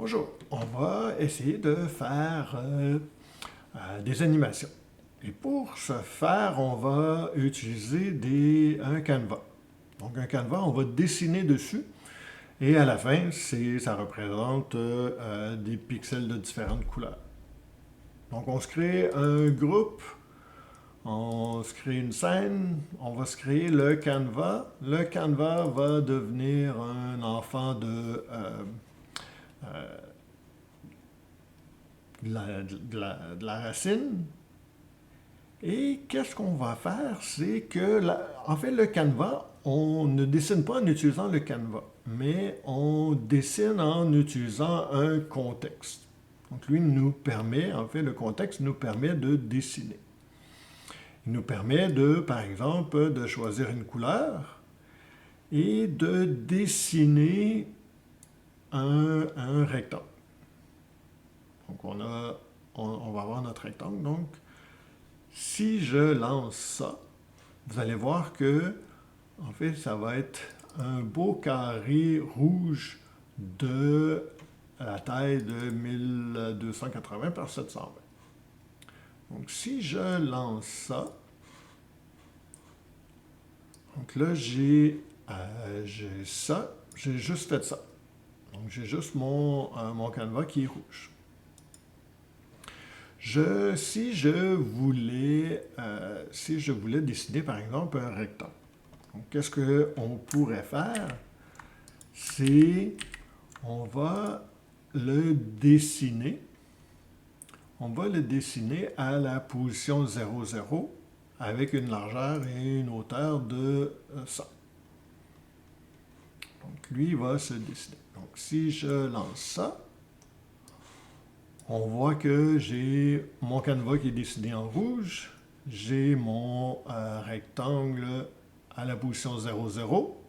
Bonjour, on va essayer de faire des animations. Et pour ce faire, on va utiliser un canevas. Donc un canevas, on va dessiner dessus et à la fin, ça représente des pixels de différentes couleurs. Donc on se crée un groupe, on se crée une scène, on va se créer le canevas. Le canevas va devenir un enfant euh, de la racine. Et qu'est-ce qu'on va faire? C'est que, en fait, le canevas, on ne dessine pas en utilisant le canevas, mais on dessine en utilisant un contexte. Donc, lui nous permet, en fait, le contexte nous permet de dessiner. Il nous permet par exemple, de choisir une couleur et de dessiner un rectangle. Donc, on va avoir notre rectangle. Donc, si je lance ça, vous allez voir que, en fait, ça va être un beau carré rouge de la taille de 1280 par 720. Donc, si je lance ça, donc là, j'ai ça, j'ai juste fait ça. Donc, j'ai juste mon canevas qui est rouge. Si je voulais dessiner, par exemple, un rectangle, donc qu'est-ce qu'on pourrait faire? C'est, on va le dessiner. On va le dessiner à la position 0, 0, avec une largeur et une hauteur de 100. Donc, lui, il va se dessiner. Donc, si je lance ça, on voit que j'ai mon canevas qui est dessiné en rouge, j'ai mon rectangle à la position 0, 0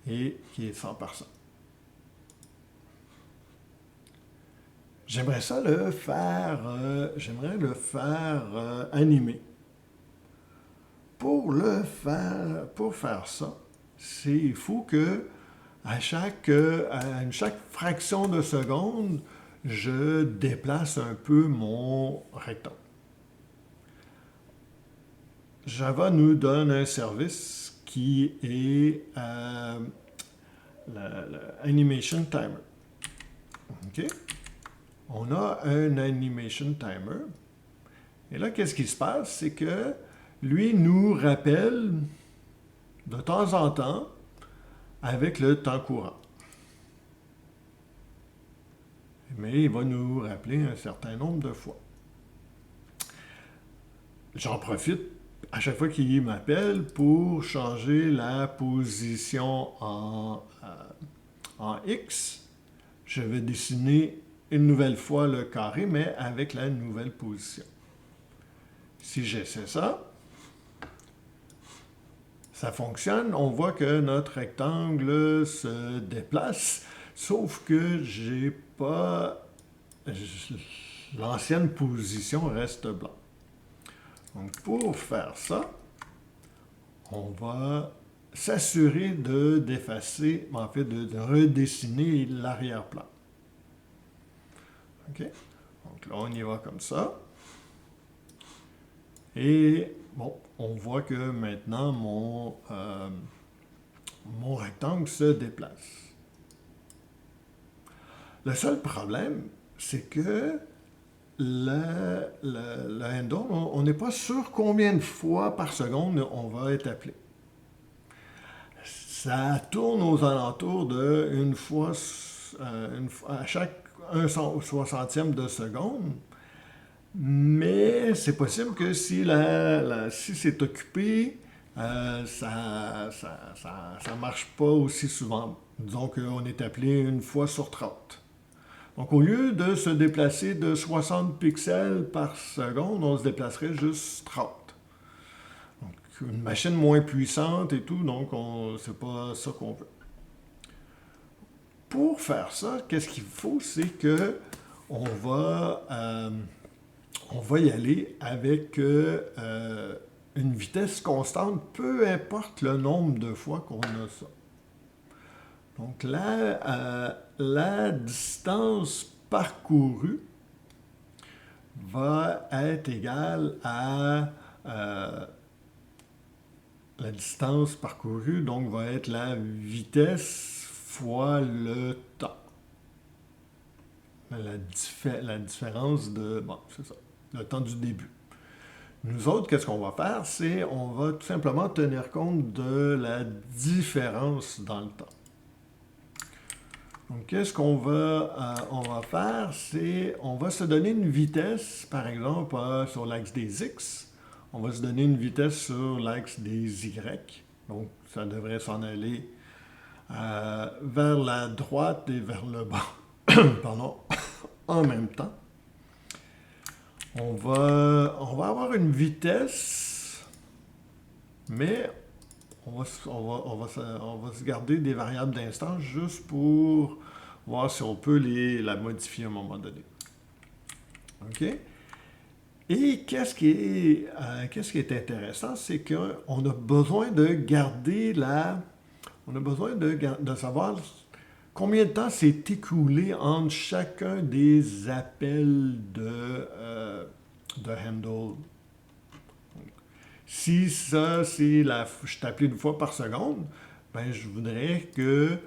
et qui est 100 par 100. J'aimerais le faire animer. Pour faire ça, il faut que à chaque fraction de seconde, je déplace un peu mon rectangle. Java nous donne un service qui est l'Animation Timer. OK? On a un Animation Timer. Et là, qu'est-ce qui se passe? C'est que lui nous rappelle de temps en temps avec le temps courant. Mais il va nous rappeler un certain nombre de fois. J'en profite à chaque fois qu'il m'appelle pour changer la position en X. Je vais dessiner une nouvelle fois le carré, mais avec la nouvelle position. Si j'essaie ça, ça fonctionne. On voit que notre rectangle se déplace, sauf que j'ai pas... L'ancienne position reste blanc. Donc, pour faire ça, on va s'assurer d'effacer, en fait, de redessiner l'arrière-plan. OK? Donc là, on y va comme ça. Et, bon, on voit que maintenant, mon rectangle se déplace. Le seul problème, c'est que le handle, on n'est pas sûr combien de fois par seconde on va être appelé. Ça tourne aux alentours de une fois à chaque 1/60e de seconde, mais c'est possible que si c'est occupé, ça marche pas aussi souvent. Disons qu'on est appelé une fois sur 30. Donc, au lieu de se déplacer de 60 pixels par seconde, on se déplacerait juste 30. Donc, une machine moins puissante et tout, donc c'est pas ça qu'on veut. Pour faire ça, qu'est-ce qu'il faut? C'est que on va y aller avec une vitesse constante, peu importe le nombre de fois qu'on a ça. Donc la distance parcourue va être égale à la distance parcourue, donc va être la vitesse fois le temps. La différence de, bon, c'est ça, le temps du début. Nous autres, qu'est-ce qu'on va faire? C'est, on va tout simplement tenir compte de la différence dans le temps. Donc, qu'est-ce qu'on on va faire? C'est, on va se donner une vitesse, par exemple, sur l'axe des X. On va se donner une vitesse sur l'axe des Y. Donc, ça devrait s'en aller vers la droite et vers le bas, pardon, en même temps. On va avoir une vitesse, mais on va se garder des variables d'instance juste pour voir si on peut la modifier à un moment donné. OK? Et qu'est-ce qui est intéressant, c'est qu'on a besoin de garder on a besoin de savoir combien de temps s'est écoulé entre chacun des appels de handle. Si ça, c'est je suis appelé une fois par seconde, ben je voudrais que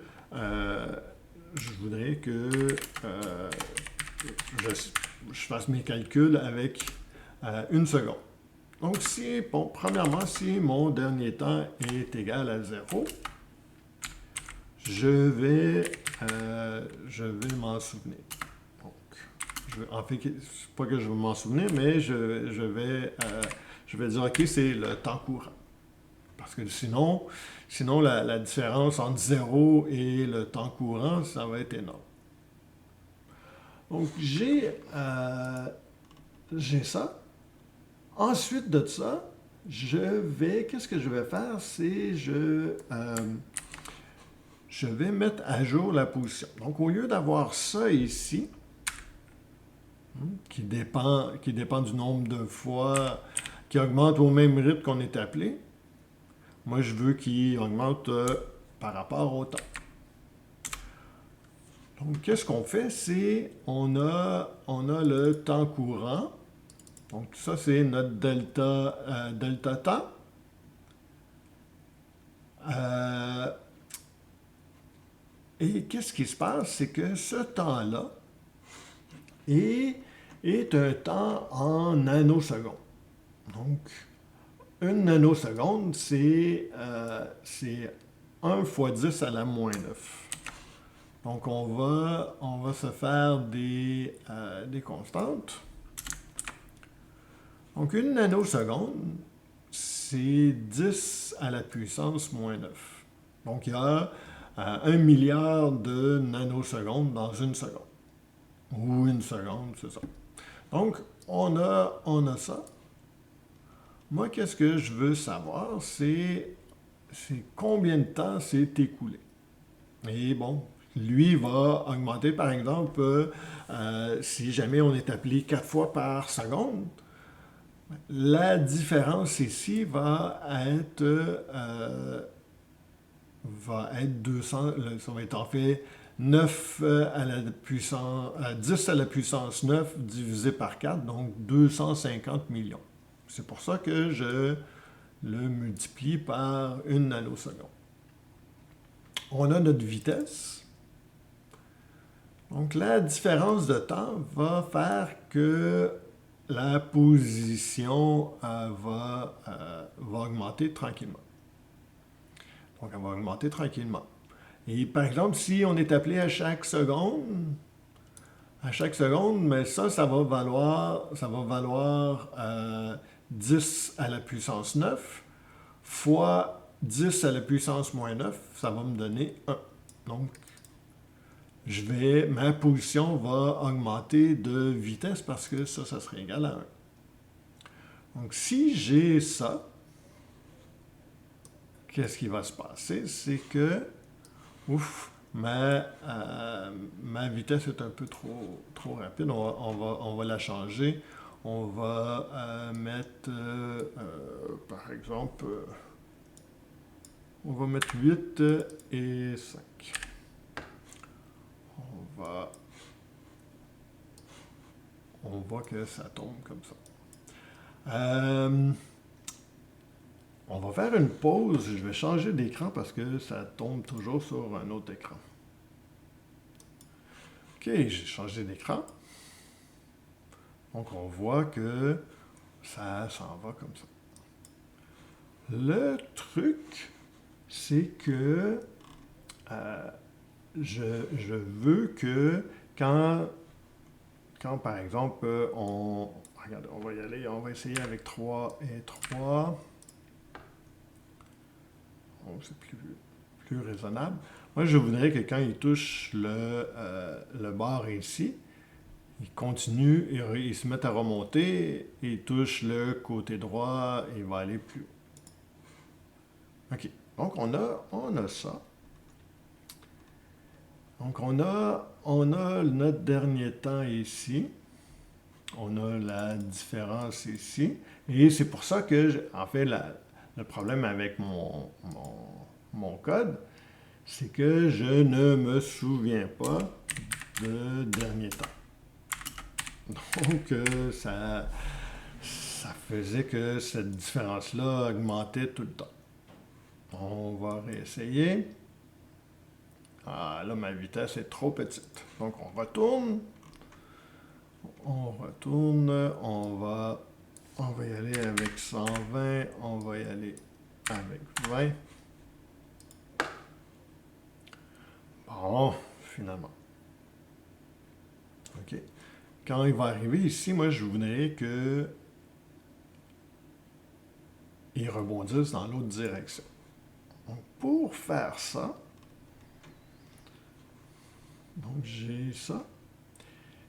je fasse mes calculs avec une seconde. Donc, premièrement, si mon dernier temps est égal à 0, je vais m'en souvenir. Donc, en fait, pas que je vais m'en souvenir, mais je vais dire, OK, c'est le temps courant. Parce que sinon la différence entre 0 et le temps courant, ça va être énorme. Donc, j'ai ça. Ensuite de ça, qu'est-ce que je vais faire? C'est, je vais mettre à jour la position. Donc, au lieu d'avoir ça ici, qui dépend du nombre de fois, qui augmente au même rythme qu'on est appelé, moi, je veux qu'il augmente par rapport au temps. Donc, qu'est-ce qu'on fait? C'est, on a le temps courant. Donc, ça, c'est notre delta temps. Et qu'est-ce qui se passe? C'est que ce temps-là est un temps en nanosecondes. Donc, une nanoseconde, c'est 1 fois 10 à la moins 9. Donc, on va se faire des constantes. Donc, une nanoseconde, c'est 10 à la puissance moins 9. Donc, il y a 1 milliard de nanosecondes dans une seconde. Ou une seconde, c'est ça. Donc, on a ça. Moi, qu'est-ce que je veux savoir, c'est combien de temps s'est écoulé. Et bon, lui va augmenter, par exemple, si jamais on est appelé 4 fois par seconde, la différence ici va être 200, ça va être en fait 9 à la puissance, 10 à la puissance 9 divisé par 4, donc 250 millions. C'est pour ça que je le multiplie par une nanoseconde. On a notre vitesse. Donc, la différence de temps va faire que la position va augmenter tranquillement. Donc, elle va augmenter tranquillement. Et par exemple, si on est appelé à chaque seconde, mais ça va valoir 10 à la puissance 9 fois 10 à la puissance moins 9, ça va me donner 1. Donc, ma position va augmenter de vitesse parce que ça serait égal à 1. Donc, si j'ai ça, qu'est-ce qui va se passer? C'est que, ma vitesse est un peu trop rapide. On va la changer. On va mettre, par exemple, on va mettre 8 et 5. on voit que ça tombe comme ça. On va faire une pause. Je vais changer d'écran parce que ça tombe toujours sur un autre écran. OK, j'ai changé d'écran. Donc, on voit que ça s'en va comme ça. Le truc, c'est que je veux que quand par exemple, regardez, on va y aller, on va essayer avec 3 et 3. Oh, c'est plus raisonnable. Moi, je voudrais que quand il touche le bord ici, il continue, il se met à remonter, il touche le côté droit, et il va aller plus haut. OK. Donc, on a ça. Donc, on a notre dernier temps ici. On a la différence ici. Et c'est pour ça que, en fait, le problème avec mon code, c'est que je ne me souviens pas de dernier temps. Donc, ça faisait que cette différence-là augmentait tout le temps. On va réessayer. Ah, là, ma vitesse est trop petite. Donc, on retourne. On va y aller avec 120, on va y aller avec 20. Bon, finalement. OK. Quand il va arriver ici, moi, je voudrais que il rebondisse dans l'autre direction. Donc, pour faire ça, donc j'ai ça.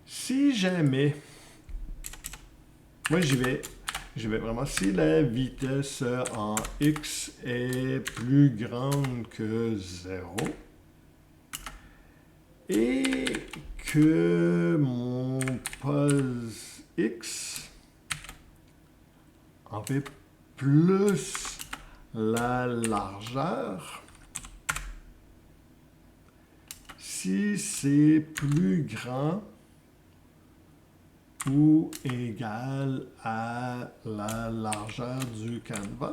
Si jamais, moi j'y vais vraiment, si la vitesse en x est plus grande que 0 et que mon pulse x en fait plus la largeur, si c'est plus grand ou égal à la largeur du canevas.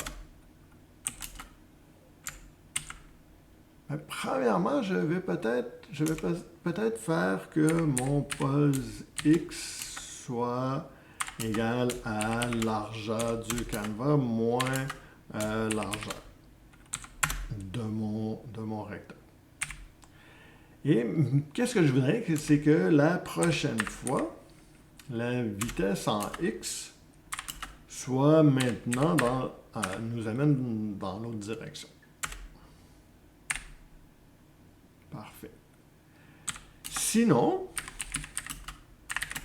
Mais premièrement, je vais peut-être faire que mon pulse x soit égal à largeur du canevas moins largeur de mon rectangle. Et qu'est-ce que je voudrais, c'est que la prochaine fois, la vitesse en x soit maintenant nous amène dans l'autre direction. Parfait. Sinon,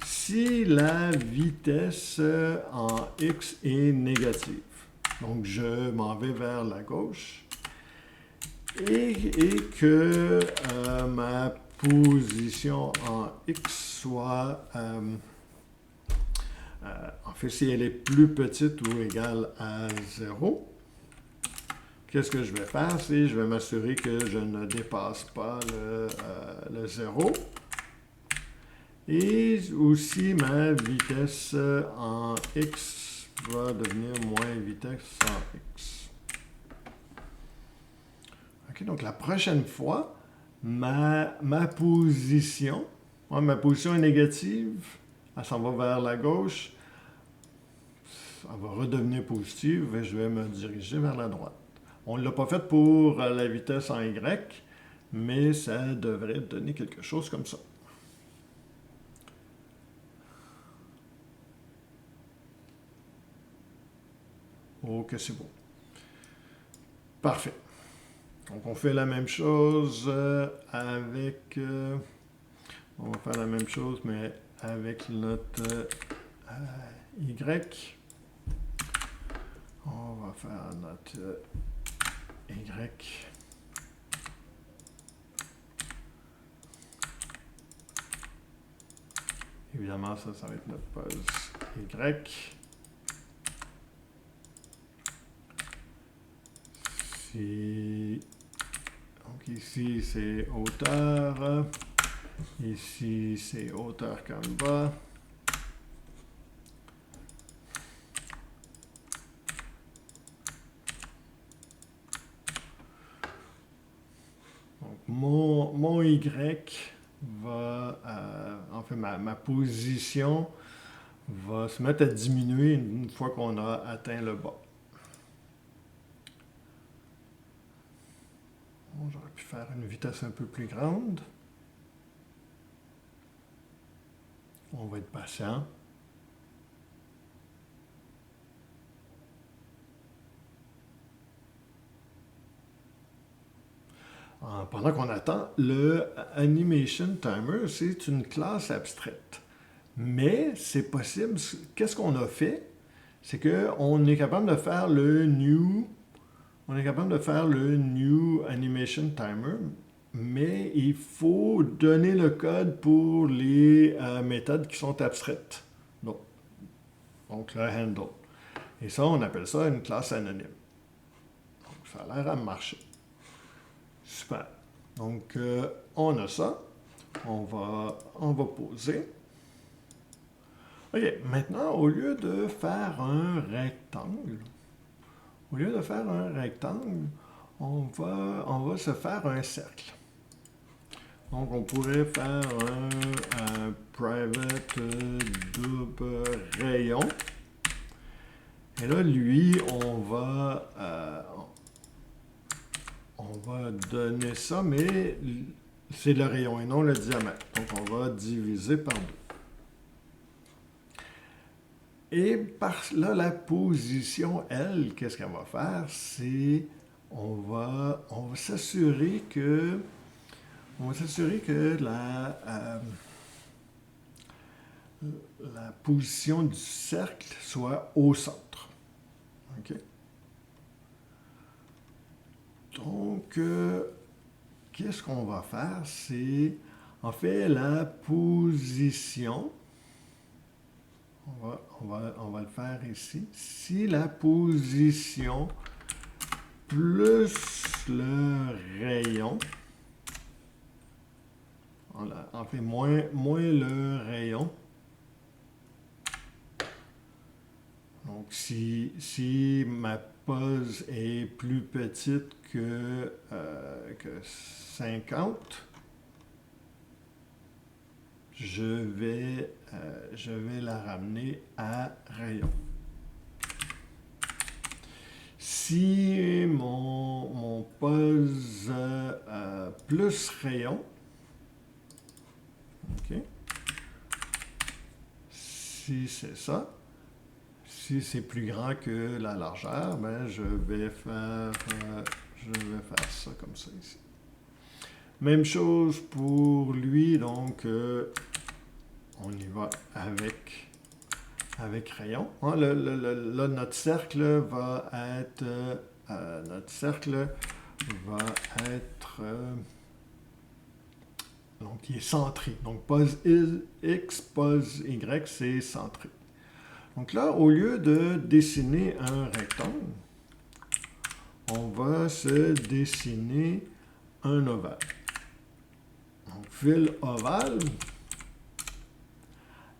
si la vitesse en x est négative, donc je m'en vais vers la gauche, et que ma position en x soit, en fait, si elle est plus petite ou égale à 0, qu'est-ce que je vais faire? C'est je vais m'assurer que je ne dépasse pas le 0. Et aussi, ma vitesse en x va devenir moins vitesse en x. OK, donc la prochaine fois, ma position est négative, elle s'en va vers la gauche, elle va redevenir positive et je vais me diriger vers la droite. On ne l'a pas fait pour la vitesse en y, mais ça devrait donner quelque chose comme ça. OK, c'est bon. Parfait. Donc, on fait la même chose avec... on va faire la même chose, mais avec notre Y. On va faire notre Y. Évidemment, ça va être notre pulse Y. Donc ici, c'est hauteur. Ici, c'est hauteur canevas. mon Y va, en fait, ma position va se mettre à diminuer une fois qu'on a atteint le bas. Bon, j'aurais pu faire une vitesse un peu plus grande. On va être patient. Pendant qu'on attend, le Animation Timer, c'est une classe abstraite. Mais c'est possible, qu'est-ce qu'on a fait? C'est qu'on est capable de faire le new, Animation Timer, mais il faut donner le code pour les méthodes qui sont abstraites. Donc le handle. Et ça, on appelle ça une classe anonyme. Donc ça a l'air à marcher. Super. Donc, on a ça. On va poser. OK. Maintenant, au lieu de faire un rectangle, on va se faire un cercle. Donc, on pourrait faire un private double rayon. Et là, lui, on va donner ça, mais c'est le rayon et non le diamètre. Donc, on va diviser par 2. Et par là, la position, elle, qu'est-ce qu'elle va faire? C'est, on va s'assurer que la position du cercle soit au centre. OK? Donc, qu'est-ce qu'on va faire? C'est, en fait, la position. On va le faire ici. Si la position plus le rayon, en fait, moins le rayon. Donc, si ma pose est plus petite que 50, je vais la ramener à rayon. Si mon pose plus rayon, OK, si c'est ça, si c'est plus grand que la largeur, ben je vais faire ça comme ça ici. Même chose pour lui, donc on y va avec rayon. Hein, là, notre cercle va être donc il est centré. Donc pose X, pose Y, c'est centré. Donc là, au lieu de dessiner un rectangle, on va se dessiner un ovale. Donc, fil ovale.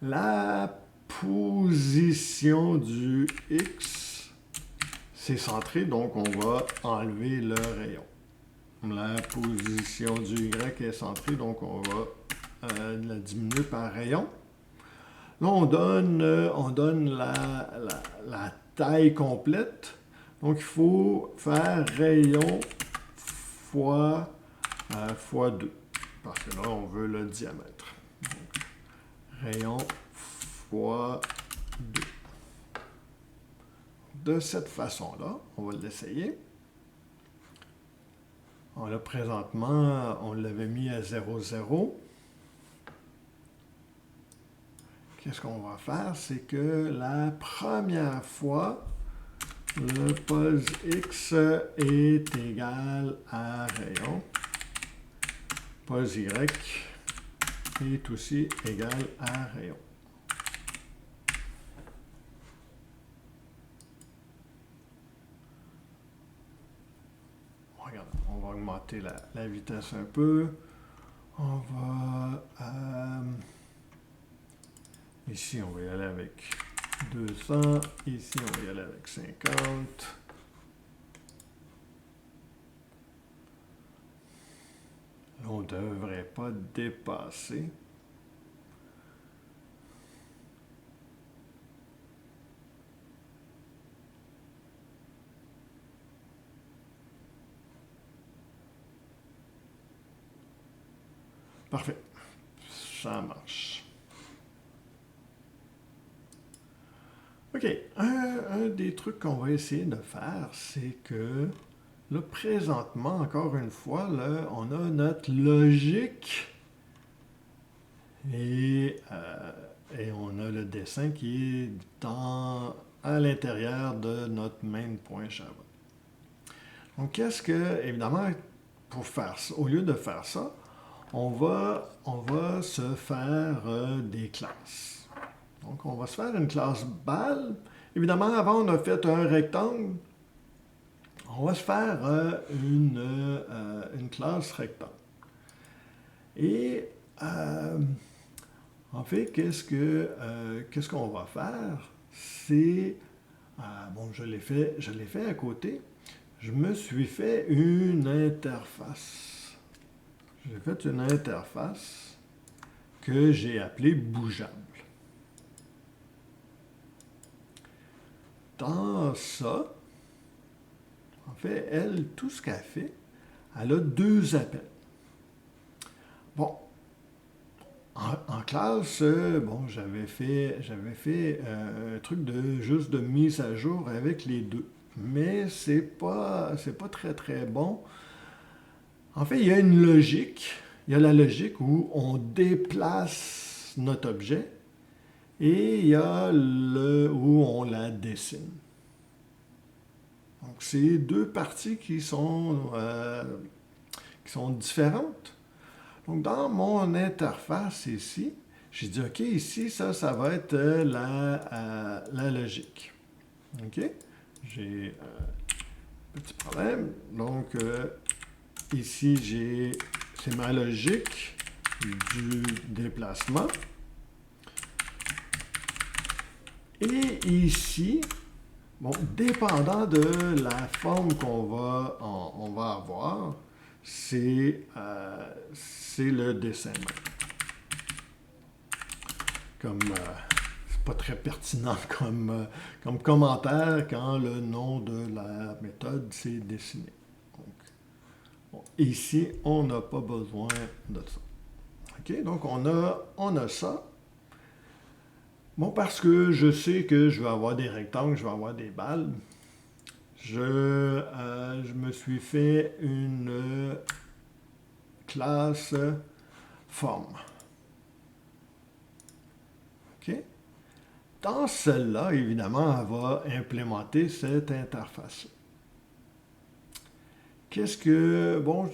La position du X, c'est centré, donc on va enlever le rayon. La position du Y est centrée, donc on va la diminuer par rayon. Là, on donne la taille complète. Donc, il faut faire rayon fois 2. Parce que là, on veut le diamètre. Donc, rayon fois 2. De cette façon-là, on va l'essayer. Là, présentement, on l'avait mis à 0, 0. Qu'est-ce qu'on va faire? C'est que la première fois, le pose X est égal à rayon. Pose Y est aussi égal à rayon. Regarde, on va augmenter la vitesse un peu. On va... ici, on va y aller avec 200. Ici, on va y aller avec 50. On ne devrait pas dépasser. Parfait. Ça marche. OK. Un des trucs qu'on va essayer de faire, c'est que là, présentement, encore une fois, là, on a notre logique et on a le dessin qui est à l'intérieur de notre main.java. Donc, qu'est-ce que, évidemment, pour faire ça, au lieu de faire ça, on va se faire des classes. Donc, on va se faire une classe balle. Évidemment, avant, on a fait un rectangle. On va se faire une classe rectangle. Et en fait, qu'est-ce qu'on va faire? C'est, bon, je l'ai fait à côté. Je me suis fait une interface. J'ai fait une interface que j'ai appelée bougeable. Dans ça, en fait, elle, tout ce qu'elle fait, elle a deux appels. Bon, en classe, bon, j'avais fait un truc juste de mise à jour avec les deux. Mais c'est pas très très bon. En fait, il y a une logique. Il y a la logique où on déplace notre objet et il y a où on la dessine. Donc, c'est deux parties qui sont différentes. Donc, dans mon interface ici, j'ai dit, OK, ici, ça va être la logique. OK? J'ai un petit problème. Donc, ici, c'est ma logique du déplacement. Et ici, bon, dépendant de la forme on va avoir, c'est le dessin. C'est pas très pertinent comme commentaire quand le nom de la méthode c'est dessiné. Donc, bon, ici, on n'a pas besoin de ça. OK? Donc, on a ça. Bon, parce que je sais que je vais avoir des rectangles, je vais avoir des balles. Je me suis fait une classe forme. OK? Dans celle-là, évidemment, elle va implémenter cette interface. Bon,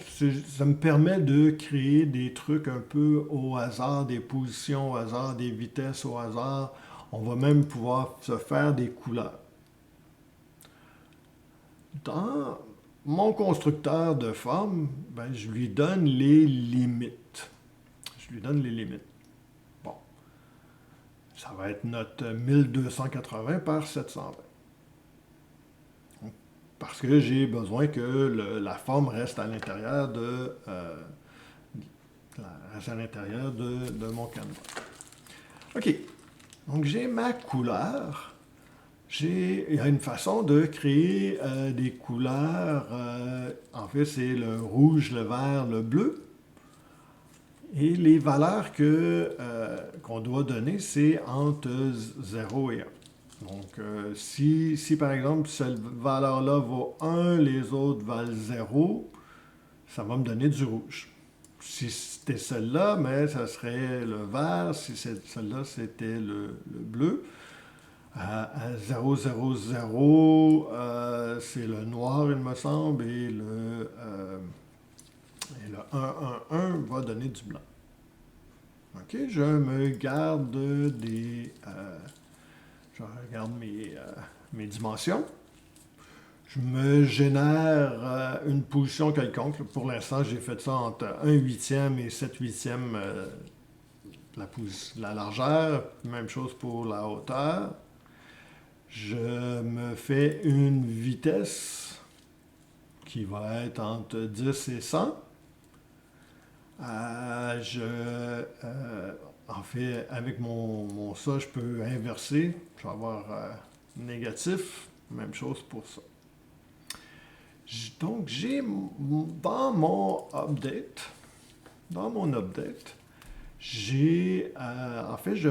ça me permet de créer des trucs un peu au hasard, des positions au hasard, des vitesses au hasard. On va même pouvoir se faire des couleurs. Dans mon constructeur de forme, ben, je lui donne les limites. Bon, ça va être notre 1280 par 720. Parce que j'ai besoin que la forme reste à l'intérieur de mon canevas. OK. Donc, j'ai ma couleur. Il y a une façon de créer des couleurs. En fait, c'est le rouge, le vert, le bleu. Et les valeurs qu'on doit donner, c'est entre 0 et 1. Donc, si par exemple, cette valeur-là vaut 1, les autres valent 0, ça va me donner du rouge. Si c'était celle-là, mais ça serait le vert. Si celle-là, c'était le bleu. À 0, 0, 0, c'est le noir, il me semble, et le 1, 1, 1 va donner du blanc. OK, je me garde je regarde mes dimensions. Je me génère une position quelconque. Pour l'instant, j'ai fait ça entre 1 huitième et 7 huitièmes la largeur. Même chose pour la hauteur. Je me fais une vitesse qui va être entre 10 et 100. En fait, avec mon ça, je peux inverser. Je vais avoir négatif. Même chose pour ça. Donc, j'ai dans mon update, en fait, je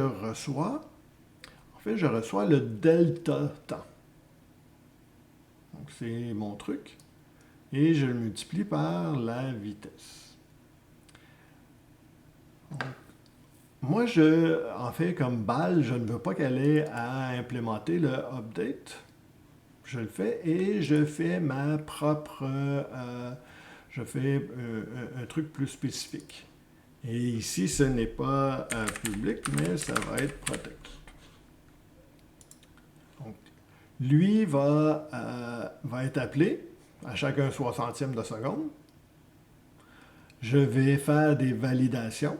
reçois le delta temps. Donc, c'est mon truc. Et je le multiplie par la vitesse. Donc, moi, en fait, comme balle, je ne veux pas qu'elle ait à implémenter le update. Je le fais et je fais ma propre... je fais un truc plus spécifique. Et ici, ce n'est pas public, mais ça va être protect. Donc, lui va être appelé à chaque 1/60 de seconde. Je vais faire des validations.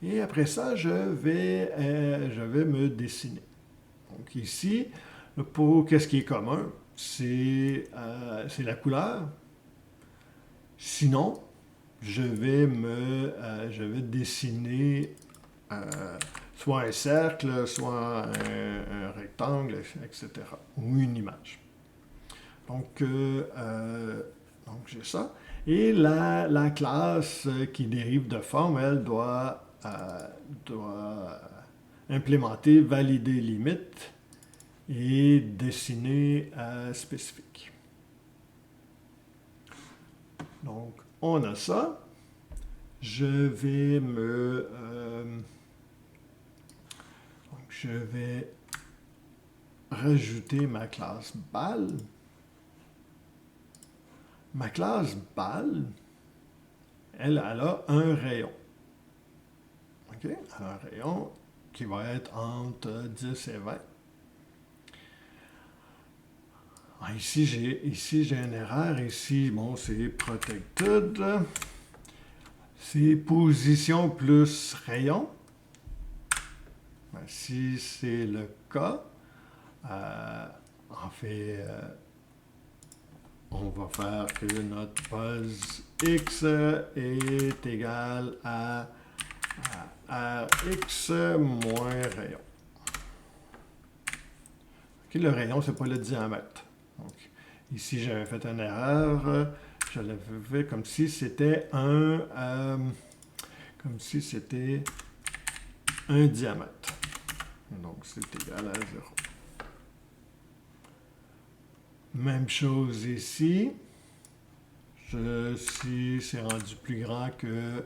Et après ça, je vais me dessiner. Donc ici, pour qu'est-ce qui est commun, c'est la couleur. Sinon, je vais dessiner soit un cercle, soit un rectangle, etc. Ou une image. Donc j'ai ça. Et la classe qui dérive de forme, elle doit implémenter valider limite et dessiner spécifique. Donc, on a ça. Je vais rajouter ma classe balle. Ma classe balle, elle a un rayon. OK? Elle a un rayon qui va être entre 10 et 20. Ici, j'ai une erreur. Ici, bon, c'est protected. C'est position plus rayon. Si c'est le cas, en fait, on va faire que notre buzz x est égal à Rx moins rayon. Okay, le rayon, ce n'est pas le diamètre. Donc, ici, j'avais fait une erreur. Je l'avais fait comme si c'était un diamètre. Donc, c'est égal à 0. Même chose ici. Si c'est rendu plus grand que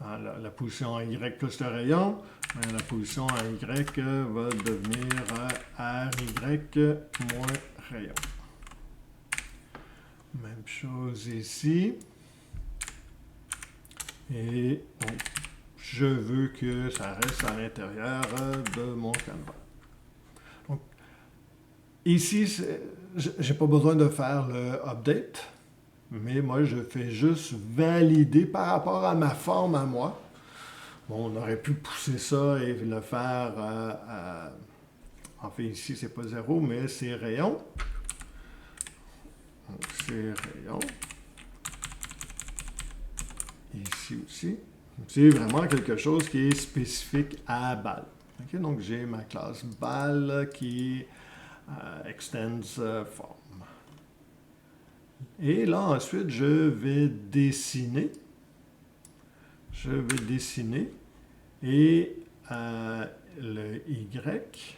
la position à Y plus le rayon, la position à Y va devenir RY moins rayon. Même chose ici. Et bon, je veux que ça reste à l'intérieur de mon canevas. Donc, ici, je n'ai pas besoin de faire le update, mais moi, je fais juste valider par rapport à ma forme à moi. Bon, on aurait pu pousser ça et le faire en fait, ici, c'est pas 0, mais c'est rayon. Donc, c'est rayon. Ici aussi. C'est vraiment quelque chose qui est spécifique à balle. Okay? Donc, j'ai ma classe balle qui extends form. Et là, ensuite, je vais dessiner. Et le Y.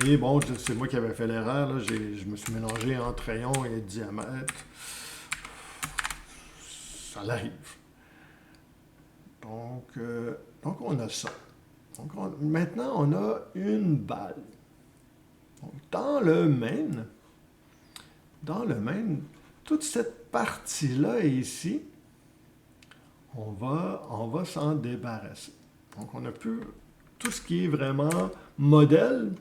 Et bon, c'est moi qui avais fait l'erreur. Je me suis mélangé entre rayon et diamètre. Ça l'arrive. Donc, on a ça. Donc, maintenant, on a une balle. Donc, dans le main, toute cette partie-là ici, on va s'en débarrasser. Donc, on a plus tout ce qui est vraiment modèle.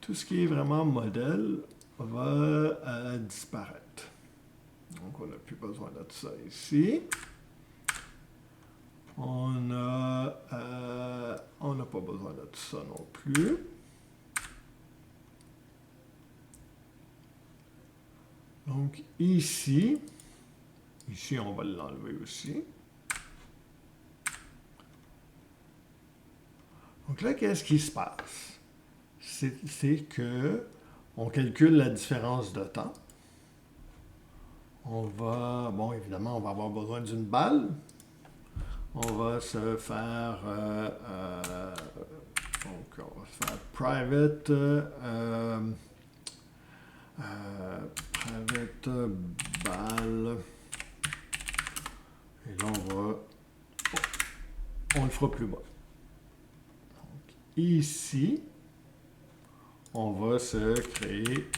Tout ce qui est vraiment modèle va disparaître. Donc, on n'a plus besoin de ça ici. On n'a pas besoin de ça non plus. Donc, ici, Ici, on va l'enlever aussi. Donc là, qu'est-ce qui se passe? C'est que on calcule la différence de temps. On va, bon, évidemment, on va avoir besoin d'une balle. On va se faire, donc on va se faire private, private balle. Et là, on le fera plus bas. Donc, ici, on va se créer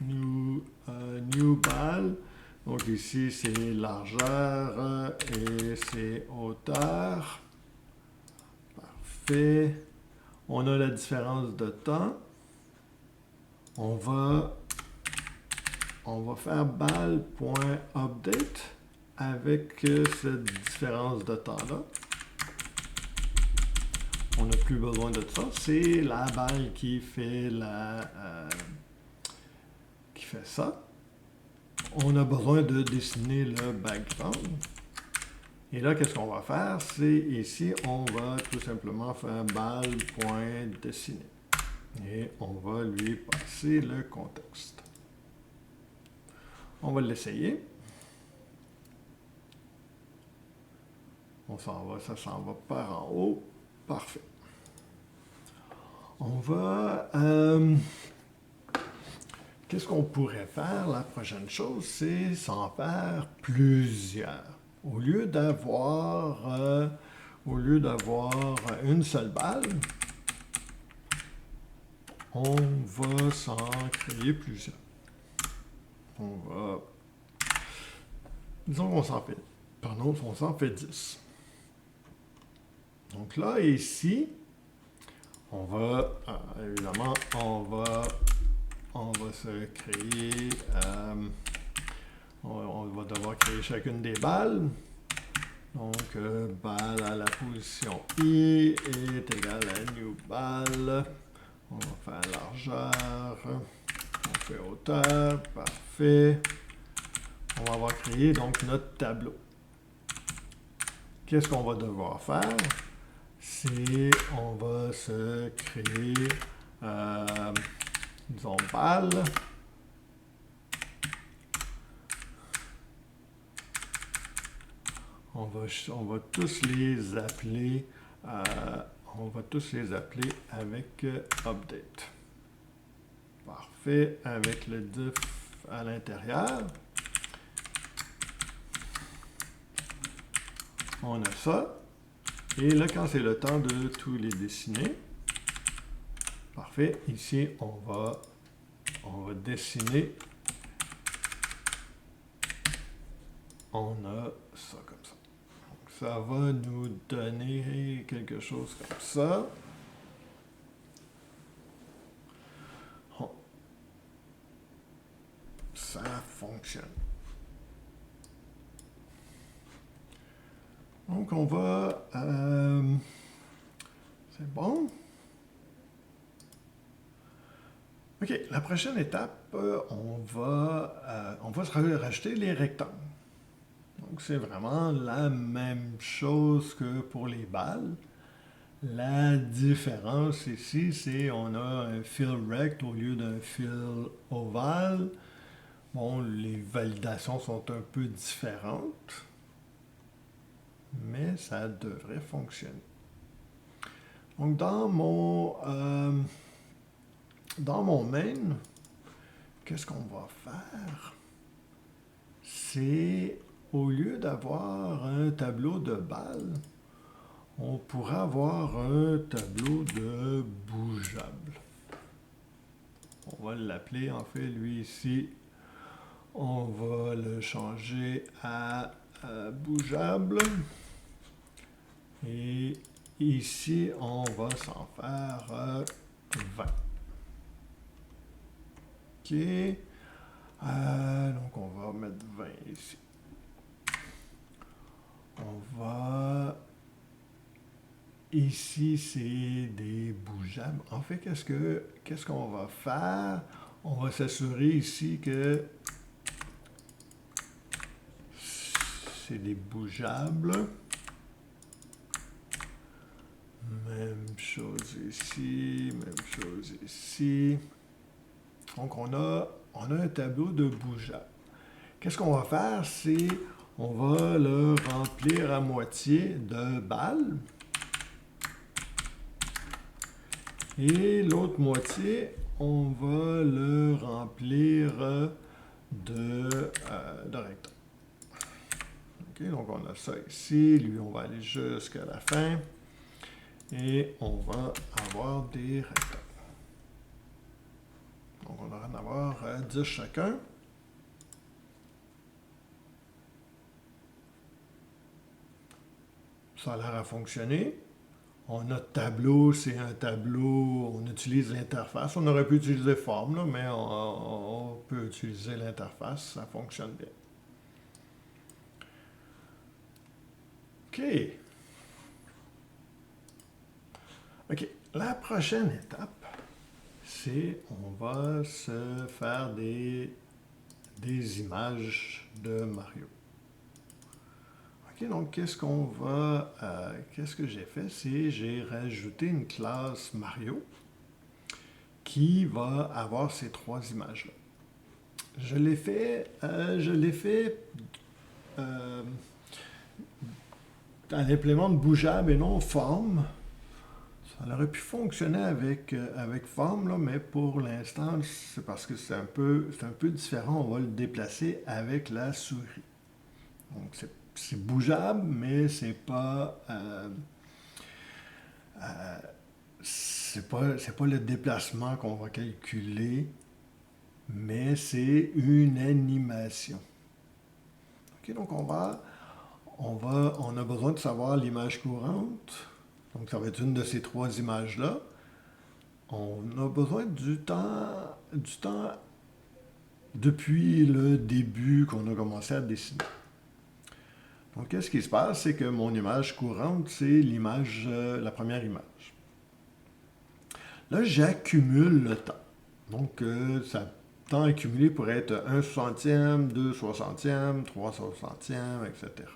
une new balle. Donc ici, c'est largeur et c'est hauteur. Parfait. On a la différence de temps. On va faire balle.update avec cette différence de temps-là. On n'a plus besoin de ça. C'est la balle qui fait ça. On a besoin de dessiner le background. Et là, qu'est-ce qu'on va faire? C'est ici, on va tout simplement faire balle.dessiner. Et on va lui passer le contexte. On va l'essayer. On s'en va, ça s'en va par en haut. Parfait. On va... qu'est-ce qu'on pourrait faire? La prochaine chose, c'est s'en faire plusieurs. Au lieu d'avoir une seule balle, on va s'en créer plusieurs. On va... Disons qu'on s'en fait... Pardon, on s'en fait 10. Donc là, ici, on va... évidemment, on va se créer... on va devoir créer chacune des balles. Donc, balle à la position I est égale à new balle. On va faire largeur. On fait hauteur. Parfait. On va avoir créé donc notre tableau. Qu'est-ce qu'on va devoir faire? C'est on va se créer, disons, balle. On va tous les appeler, avec update. Parfait, avec le diff à l'intérieur. On a ça. Et là, quand c'est le temps de tous les dessiner, parfait, ici, on va dessiner. On a ça comme ça. Donc, ça va nous donner quelque chose comme ça. Oh. Ça fonctionne. Donc, on va... c'est bon. OK, la prochaine étape, on va se rajouter les rectangles. Donc, c'est vraiment la même chose que pour les balles. La différence ici, c'est on a un fill rect au lieu d'un fill ovale. Bon, les validations sont un peu différentes, mais ça devrait fonctionner. Donc, dans mon main, qu'est-ce qu'on va faire? C'est, au lieu d'avoir un tableau de balles, on pourrait avoir un tableau de bougeable. On va l'appeler, en fait, lui ici, on va le changer à bougeable. Et ici, on va s'en faire 20. OK. Donc, on va mettre 20 ici. On va... Ici, c'est des bougeables. En fait, qu'est-ce qu'on va faire? On va s'assurer ici que c'est des bougeables. Même chose ici, même chose ici. Donc, on a un tableau de bougeables. Qu'est-ce qu'on va faire? C'est, on va le remplir à moitié de balles. Et l'autre moitié, on va le remplir de rectangles. Okay, donc, on a ça ici. Lui, on va aller jusqu'à la fin. Et on va avoir des rectangles. Donc, on va en avoir 10 chacun. Ça a l'air à fonctionner. Notre tableau, c'est un tableau, on utilise l'interface. On aurait pu utiliser forme, là, mais on peut utiliser l'interface, ça fonctionne bien. OK. OK. La prochaine étape, c'est on va se faire des images de Mario. OK, donc qu'est-ce que j'ai fait, c'est j'ai rajouté une classe Mario qui va avoir ces 3 images-là. Je l'ai fait à l'implémente bougeable et non forme. Ça aurait pu fonctionner avec forme, là, mais pour l'instant, c'est parce que c'est un peu différent. On va le déplacer avec la souris. Donc, c'est bougeable, mais c'est pas le déplacement qu'on va calculer, mais c'est une animation. OK, donc on a besoin de savoir l'image courante. Donc, ça va être une de ces 3 images-là. On a besoin du temps depuis le début qu'on a commencé à dessiner. Donc, qu'est-ce qui se passe? C'est que mon image courante, c'est la première image. Là, j'accumule le temps. Donc, ça temps accumulé pourrait être 1 soixantième, 2 soixantièmes, 3 soixantièmes, etc.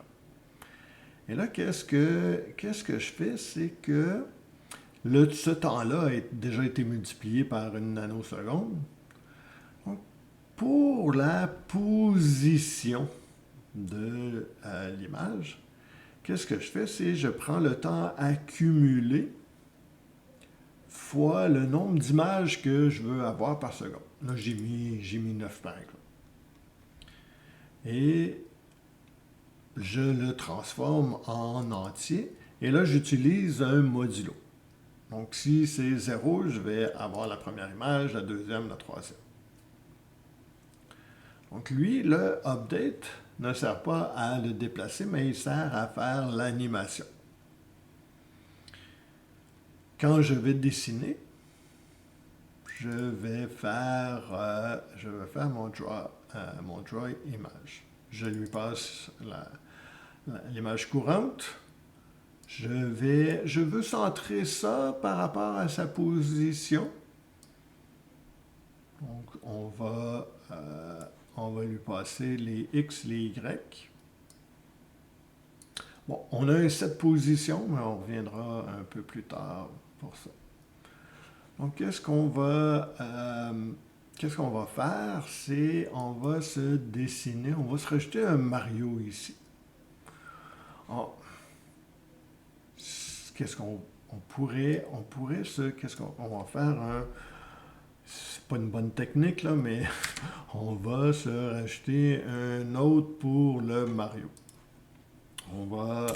Et là, qu'est-ce que je fais? C'est que ce temps-là a déjà été multiplié par une nanoseconde. Donc, pour la position de l'image, qu'est-ce que je fais? C'est je prends le temps accumulé fois le nombre d'images que je veux avoir par seconde. Là, j'ai mis 9 par exemple. Et je le transforme en entier. Et là, j'utilise un modulo. Donc, si c'est 0, je vais avoir la première image, la deuxième, la troisième. Donc, lui, le update ne sert pas à le déplacer, mais il sert à faire l'animation. Quand je vais dessiner, je vais faire mon draw image. Je lui passe l'image courante. Je veux centrer ça par rapport à sa position. Donc, on va lui passer les X, les Y. Bon, on a un set position, mais on reviendra un peu plus tard pour ça. Donc, qu'est-ce qu'on va faire? C'est, on va se dessiner, on va se rajouter un Mario ici. Qu'est-ce qu'on va faire? C'est pas une bonne technique, là, mais on va se rajouter un autre pour le Mario. On va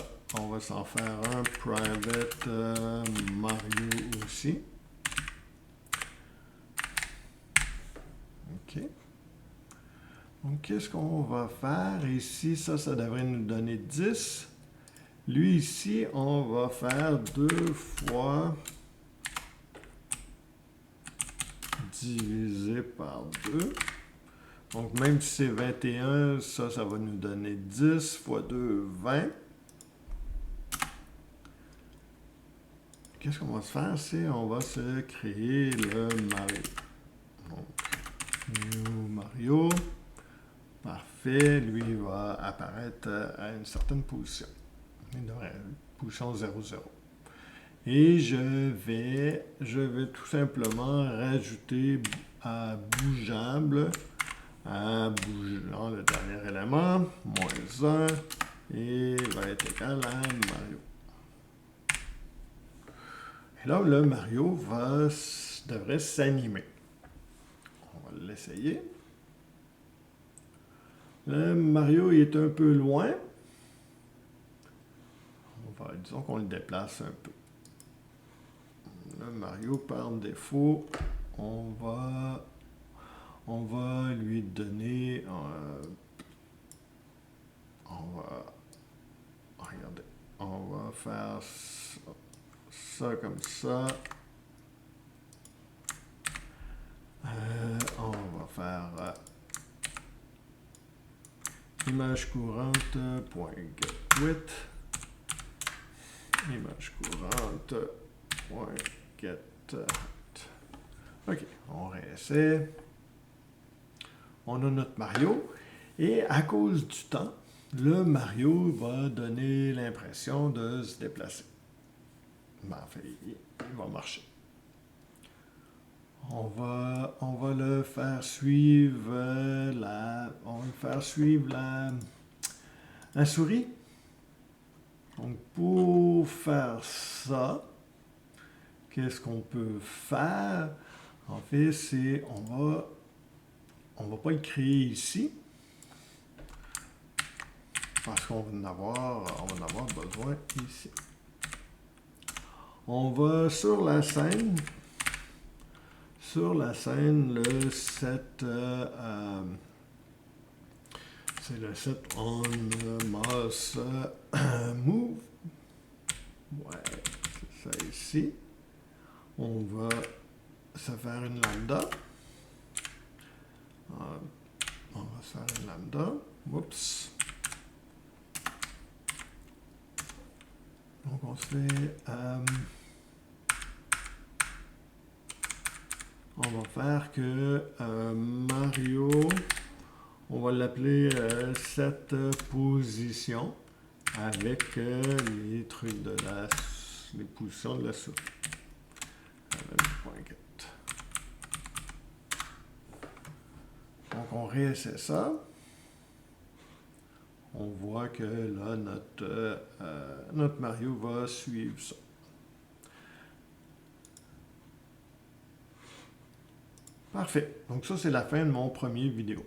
s'en faire un private Mario aussi. OK. Donc, qu'est-ce qu'on va faire ici? Ça devrait nous donner 10. Lui, ici, on va faire 2 fois divisé par 2. Donc, même si c'est 21, ça va nous donner 10 fois 2, 20. Qu'est-ce qu'on va se faire? C'est, on va se créer le Mario. Donc, New Mario. Parfait. Lui, il va apparaître à une certaine position. Position 0, 0. Et je vais tout simplement rajouter à bougeable, le dernier élément, moins 1, et va être égal à Mario. Et là, le Mario devrait s'animer. On va l'essayer. Le Mario est un peu loin. Disons qu'on le déplace un peu. Le Mario, par défaut, on va lui donner... regardez, on va faire ça comme ça. On va faire image courante, point get width. Image courante, point get height. OK, on réessaie. On a notre Mario. Et à cause du temps, le Mario va donner l'impression de se déplacer. Ben, en fait, il va marcher. On va le faire suivre la souris. Donc, pour faire ça, qu'est-ce qu'on peut faire? En fait, c'est on va pas le créer ici, parce qu'on va en avoir besoin ici. On va sur la scène, le set, c'est le set on mass move. Ouais, c'est ça ici. On va se faire une lambda. On va se faire une lambda. Oups. Donc on se fait... on va faire que Mario, on va l'appeler cette position avec les trucs les positions de la souris. Donc on réessaie ça. On voit que là, notre Mario va suivre ça. Parfait. Donc ça, c'est la fin de mon premier vidéo.